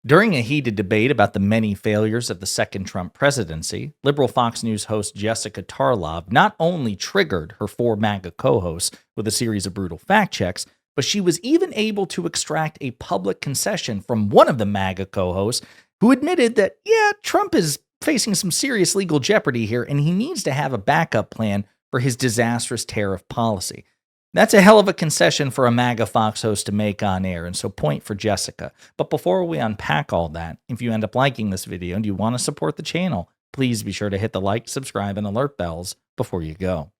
During a heated debate about the many failures of the second Trump presidency, liberal Fox News host Jessica Tarlov not only triggered her four MAGA co-hosts with a series of brutal fact checks, but she was even able to extract a public concession from one of the MAGA co-hosts who admitted that, yeah, Trump is facing some serious legal jeopardy here and he needs to have a backup plan for his disastrous tariff policy. That's a hell of a concession for a MAGA Fox host to make on air, and so point for Jessica. But before we unpack all that, if you end up liking this video and you want to support the channel, please be sure to hit the like, subscribe, and alert bells before you go.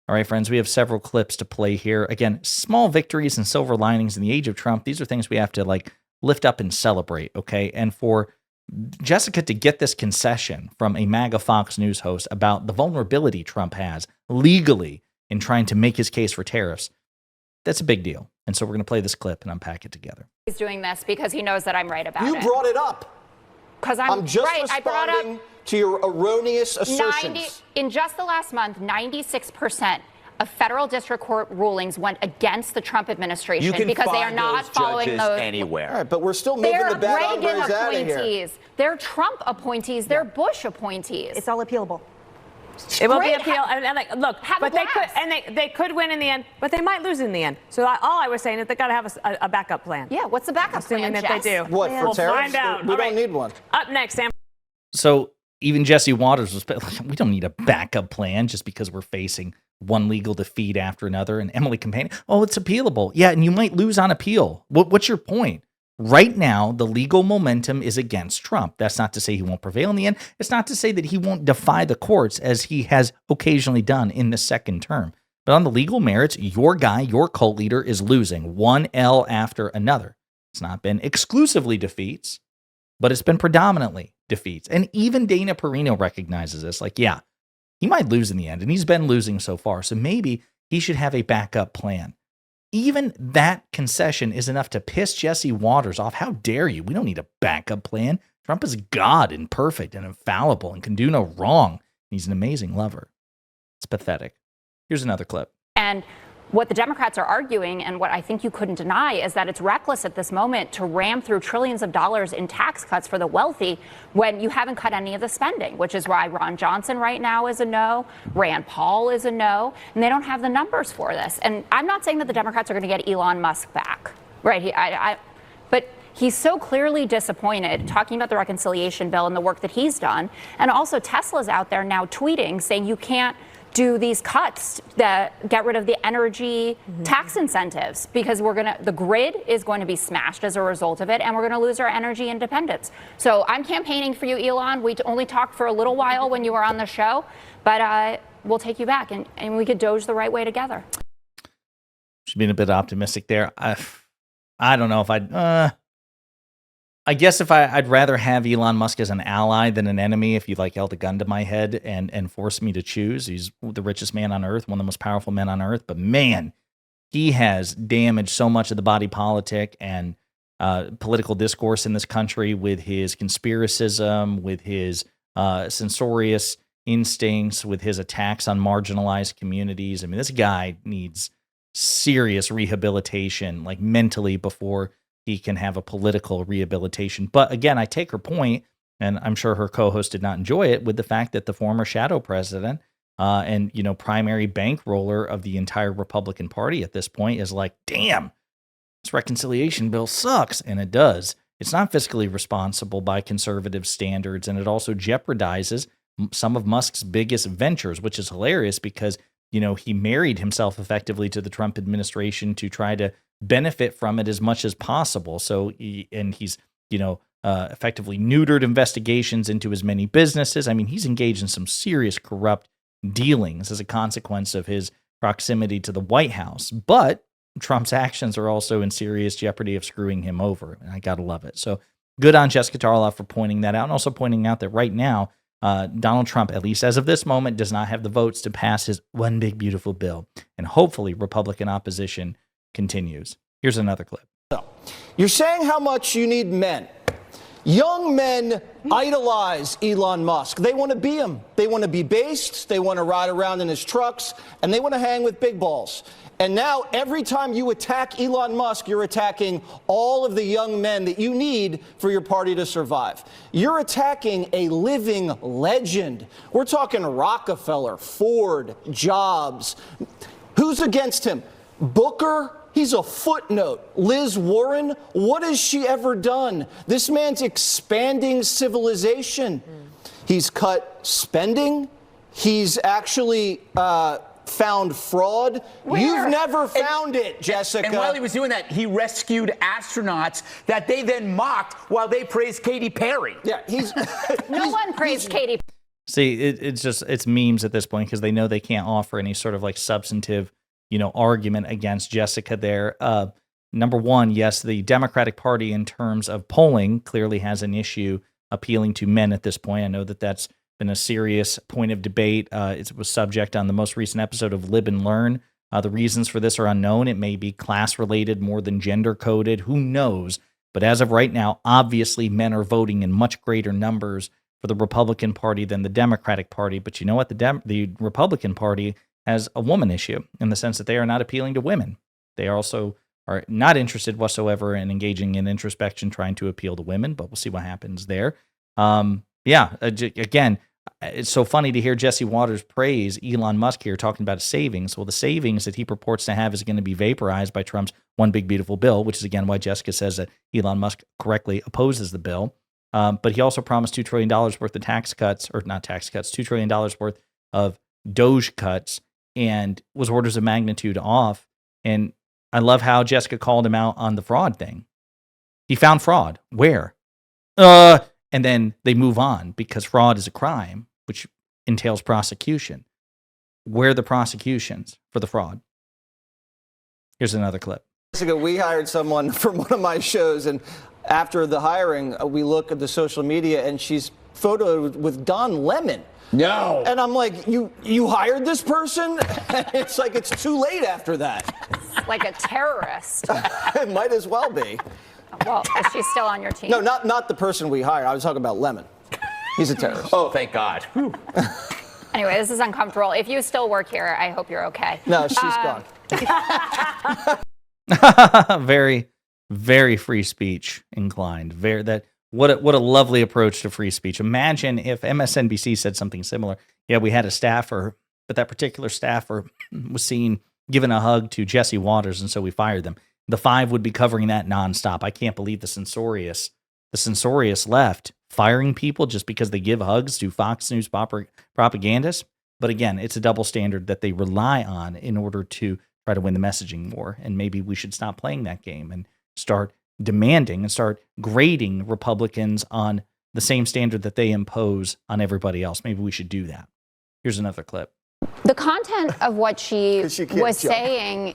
All right, friends, we have several clips to play here. Again, small victories and silver linings in the age of Trump. These are things we have to lift up and celebrate, okay? And for Jessica to get this concession from a MAGA Fox News host about the vulnerability Trump has legally in trying to make his case for tariffs, that's a big deal. And so we're going to play this clip and unpack it together. He's doing this because he knows that I'm right about it. You brought it up. Because I'm just right. responding I brought up to your erroneous assertions. In just the last month, 96% of federal district court rulings went against the Trump administration because they are not following those anywhere. All right, but we're still moving the bad hombres out of here. They're Trump appointees. They're Bush appointees. It's all appealable. It will be appealed. Look, but they could win in the end, but they might lose in the end. So all I was saying is they got to have a backup plan. Yeah, what's the backup assuming plan, that they do. What, for tariffs? Find out. We don't need one. Up next, Sam. So even Jesse Waters was, we don't need a backup plan just because we're facing one legal defeat after another. And Emily Campaign, oh, it's appealable. Yeah, and you might lose on appeal. What's your point? Right now, the legal momentum is against Trump. That's not to say he won't prevail in the end. It's not to say that he won't defy the courts as he has occasionally done in the second term. But on the legal merits, your guy, your cult leader, is losing one L after another. It's not been exclusively defeats, but it's been predominantly defeats. And even Dana Perino recognizes this. Yeah, he might lose in the end, and he's been losing so far. So maybe he should have a backup plan. Even that concession is enough to piss Jesse Waters off. How dare you? We don't need a backup plan. Trump is God and perfect and infallible and can do no wrong. He's an amazing lover. It's pathetic. Here's another clip. And what the Democrats are arguing, and what I think you couldn't deny, is that it's reckless at this moment to ram through trillions of dollars in tax cuts for the wealthy when you haven't cut any of the spending, which is why Ron Johnson right now is a no, Rand Paul is a no, and they don't have the numbers for this. And I'm not saying that the Democrats are going to get Elon Musk back, right? But he's so clearly disappointed, talking about the reconciliation bill and the work that he's done. And also Tesla's out there now tweeting saying you can't do these cuts that get rid of the energy tax incentives because the grid is going to be smashed as a result of it, and we're going to lose our energy independence. So I'm campaigning for you, Elon. We only talked for a little while when you were on the show, but we'll take you back, and we could doge the right way together. She's being a bit optimistic there. I don't know if I guess if I'd rather have Elon Musk as an ally than an enemy. If you held a gun to my head and forced me to choose, he's the richest man on earth, one of the most powerful men on earth. But man, he has damaged so much of the body politic and political discourse in this country with his conspiracism, with his censorious instincts, with his attacks on marginalized communities. I mean, this guy needs serious rehabilitation, mentally, before he can have a political rehabilitation. But again, I take her point, and I'm sure her co-host did not enjoy it, with the fact that the former shadow president and primary bankroller of the entire Republican Party at this point is damn, this reconciliation bill sucks. And it does. It's not fiscally responsible by conservative standards, and it also jeopardizes some of Musk's biggest ventures, which is hilarious because he married himself effectively to the Trump administration to try to benefit from it as much as possible. So, he's, effectively neutered investigations into as many businesses. I mean, he's engaged in some serious corrupt dealings as a consequence of his proximity to the White House. But Trump's actions are also in serious jeopardy of screwing him over. And I got to love it. So good on Jessica Tarlov for pointing that out, and also pointing out that right now, Donald Trump, at least as of this moment, does not have the votes to pass his one big beautiful bill. And hopefully Republican opposition continues. Here's another clip. You're saying how much you need men. Young men idolize Elon Musk. They want to be him. They want to be based. They want to ride around in his trucks, and they want to hang with big balls. And now every time you attack Elon Musk, you're attacking all of the young men that you need for your party to survive. You're attacking a living legend. We're talking Rockefeller, Ford, Jobs. Who's against him? Booker? He's a footnote. Liz Warren, what has she ever done? This man's expanding civilization. He's cut spending. He's actually found fraud. Where? You've never found it, Jessica. And while he was doing that, he rescued astronauts that they then mocked while they praised Katy Perry. Yeah, no one praised Katy. See, it's memes at this point because they know they can't offer any sort of like substantive, argument against Jessica there. Number one, yes, the Democratic Party in terms of polling clearly has an issue appealing to men at this point. I know that that's been a serious point of debate. It was subject on the most recent episode of Live and Learn. The reasons for this are unknown. It may be class-related more than gender-coded. Who knows? But as of right now, obviously men are voting in much greater numbers for the Republican Party than the Democratic Party. But you know what? The Republican Party has a woman issue in the sense that they are not appealing to women. They also are not interested whatsoever in engaging in introspection, trying to appeal to women, but we'll see what happens there. Again, it's so funny to hear Jesse Waters praise Elon Musk here talking about savings. Well, the savings that he purports to have is going to be vaporized by Trump's one big beautiful bill, which is again why Jessica says that Elon Musk correctly opposes the bill. But he also promised $2 trillion worth of tax cuts, or not tax cuts, $2 trillion worth of Doge cuts, and was orders of magnitude off. And I love how Jessica called him out on the fraud thing. He found fraud. Where? And then they move on because fraud is a crime, which entails prosecution. Where are the prosecutions for the fraud? Here's another clip. Jessica, we hired someone from one of my shows, and after the hiring, we look at the social media, and she's photoed with Don Lemon. No. And I'm like, you hired this person? It's like it's too late after that. Like a terrorist. It might as well be. Well, is she still on your team? No, not the person we hired. I was talking about Lemon. He's a terrorist. Oh, thank God. Anyway, this is uncomfortable. If you still work here, I hope you're okay. No, she's gone. Very, very free speech inclined. What a lovely approach to free speech. Imagine if MSNBC said something similar. Yeah, we had a staffer, but that particular staffer was seen giving a hug to Jesse Waters, and so we fired them. The Five would be covering that nonstop. I can't believe the Sensorious left firing people just because they give hugs to Fox News propagandists. But again, it's a double standard that they rely on in order to try to win the messaging war. And maybe we should stop playing that game and start demanding and start grading Republicans on the same standard that they impose on everybody else. Maybe we should do that. Here's another clip. The content of what she was saying,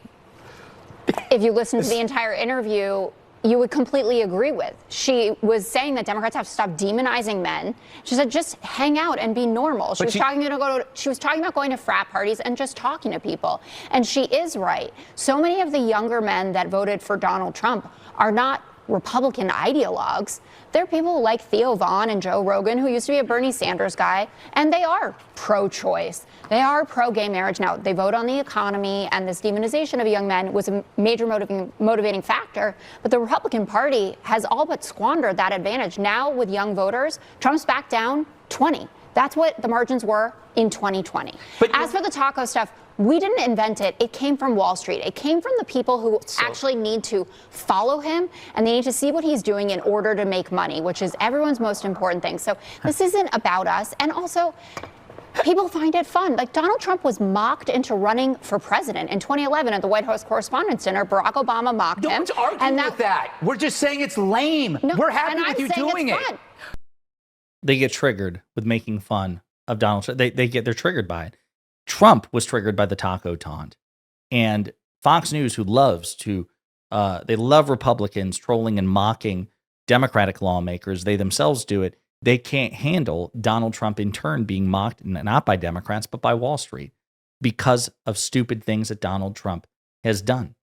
if you listen to the entire interview, you would completely agree with. She was saying that Democrats have to stop demonizing men. She said, just hang out and be normal. She was talking about going to frat parties and just talking to people. And she is right. So many of the younger men that voted for Donald Trump are not Republican ideologues. They're people like Theo Vaughn and Joe Rogan, who used to be a Bernie Sanders guy, and they are pro-choice. They are pro-gay marriage. Now, they vote on the economy, and this demonization of young men was a major motivating factor, but the Republican Party has all but squandered that advantage. Now, with young voters, Trump's back down 20. That's what the margins were in 2020. But as for the taco stuff, we didn't invent it. It came from Wall Street. It came from the people who actually need to follow him, and they need to see what he's doing in order to make money, which is everyone's most important thing. So this isn't about us. And also, people find it fun. Like, Donald Trump was mocked into running for president in 2011 at the White House Correspondents' Dinner. Barack Obama mocked him. Don't argue with that. We're just saying it's lame. No, we're happy with you doing it. Fun. They get triggered with making fun of Donald Trump. They're triggered by it. Trump was triggered by the taco taunt, and Fox News, who loves to, they love Republicans trolling and mocking Democratic lawmakers. They themselves do it. They can't handle Donald Trump in turn being mocked, not by Democrats, but by Wall Street, because of stupid things that Donald Trump has done,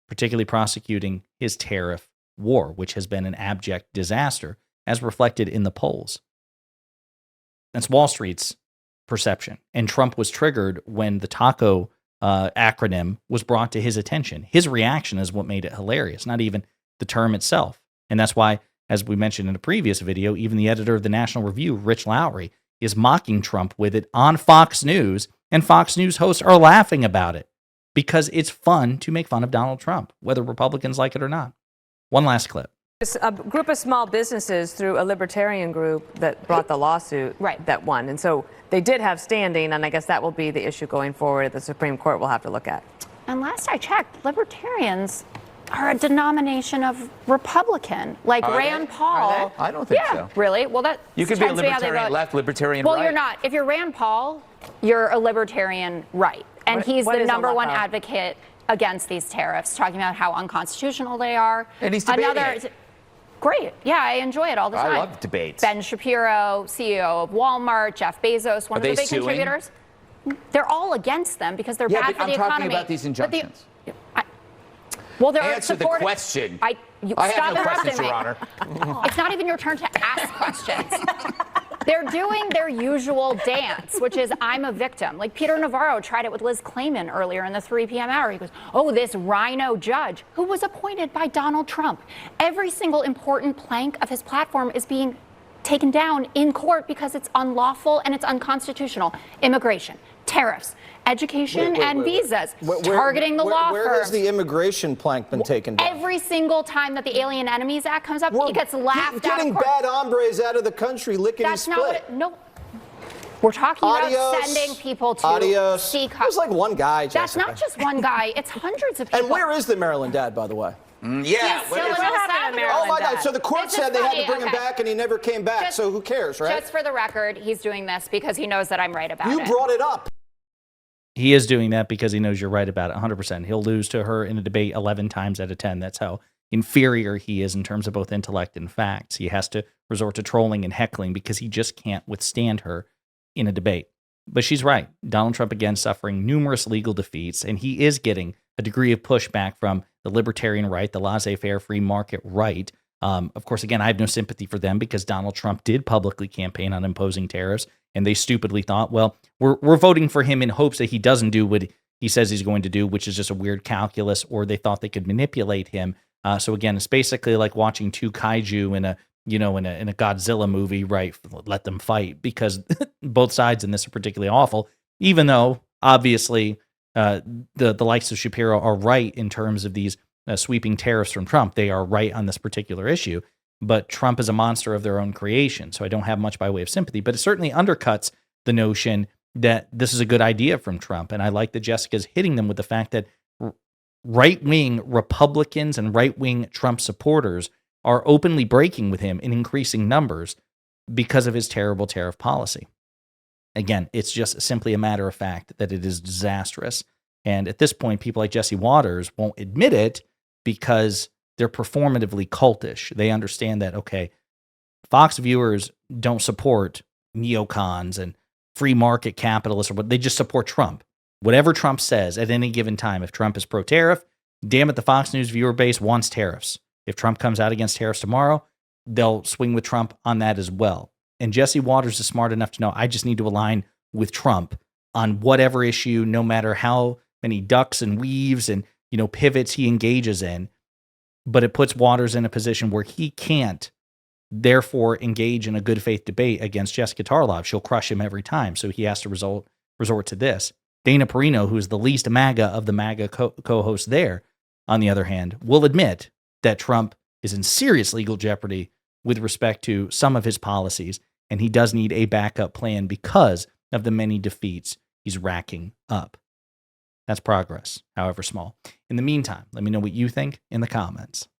particularly prosecuting his tariff war, which has been an abject disaster. as reflected in the polls. That's Wall Street's perception. And Trump was triggered when the taco acronym was brought to his attention. His reaction is what made it hilarious, not even the term itself. And that's why, as we mentioned in a previous video, even the editor of the National Review, Rich Lowry, is mocking Trump with it on Fox News, and Fox News hosts are laughing about it because it's fun to make fun of Donald Trump, whether Republicans like it or not. One last clip. A group of small businesses through a libertarian group that brought the lawsuit that won. And so they did have standing, and I guess that will be the issue going forward. The Supreme Court will have to look at. And last I checked, libertarians are a denomination of Republican, like Rand Paul. I don't think so. Really? Well, that you could be a tends to how they libertarian vote. left, libertarian Well, right. you're not. If you're Rand Paul, you're a libertarian right. And he's what the is a number one left? advocate against these tariffs, talking about how unconstitutional they are. And he's debating it. Great. Yeah, I enjoy it all the time. I love debates. Ben Shapiro, CEO of Walmart, Jeff Bezos, one of the big contributors. They're all against them because they're bad for the economy. I'm talking about these injunctions. Well, they're Answer the question. I have no questions, Your Honor. It's not even your turn to ask questions. They're doing their usual dance, which is I'm a victim. Like Peter Navarro tried it with Liz Clayman earlier in the 3 p.m. hour. He goes, oh, this rhino judge who was appointed by Donald Trump. Every single important plank of his platform is being taken down in court because it's unlawful and it's unconstitutional. Immigration, tariffs, education, and visas, targeting the law firms. Where has the immigration plank been taken down? Every single time that the Alien Enemies Act comes up, it gets laughed out Getting of court. bad hombres out of the country, lickety That's split. not what no. We're talking about sending people to seek. There's like one guy, Jessica. That's not just one guy. It's hundreds of people. And where is the Maryland dad, by the way? Yeah, what happened to Maryland? Oh my God! So the court This said is they had funny, to bring him back, and he never came back. So who cares, right? Just for the record, he's doing this because he knows that I'm right about it. You brought it up. He is doing that because he knows you're right about it 100%. He'll lose to her in a debate 11 times out of 10. That's how inferior he is in terms of both intellect and facts. He has to resort to trolling and heckling because he just can't withstand her in a debate. But she's right. Donald Trump, again, suffering numerous legal defeats, and he is getting a degree of pushback from the libertarian right, the laissez-faire free market right. Of course, again, I have no sympathy for them because Donald Trump did publicly campaign on imposing tariffs, and they stupidly thought, well, we're voting for him in hopes that he doesn't do what he says he's going to do, which is just a weird calculus, or they thought they could manipulate him. So again, it's basically like watching two kaiju in a Godzilla movie, right? Let them fight, because both sides in this are particularly awful, even though obviously the likes of Shapiro are right in terms of these sweeping tariffs from Trump. They are right on this particular issue, but Trump is a monster of their own creation. So I don't have much by way of sympathy, but it certainly undercuts the notion that this is a good idea from Trump. And I like that Jessica's hitting them with the fact that right-wing Republicans and right-wing Trump supporters are openly breaking with him in increasing numbers because of his terrible tariff policy. Again, it's just simply a matter of fact that it is disastrous. And at this point, people like Jesse Waters won't admit it because they're performatively cultish. They understand that, okay, Fox viewers don't support neocons and free market capitalists, or what, they just support Trump. Whatever Trump says at any given time, if Trump is pro-tariff, damn it, the Fox News viewer base wants tariffs. If Trump comes out against tariffs tomorrow, they'll swing with Trump on that as well. And Jesse Waters is smart enough to know, I just need to align with Trump on whatever issue, no matter how many ducks and weaves and pivots he engages in. But it puts Waters in a position where he can't, therefore, engage in a good faith debate against Jessica Tarlov. She'll crush him every time. So he has to resort to this. Dana Perino, who's the least MAGA of the MAGA co-hosts there, on the other hand, will admit that Trump is in serious legal jeopardy with respect to some of his policies, and he does need a backup plan because of the many defeats he's racking up. That's progress, however small. In the meantime, let me know what you think in the comments.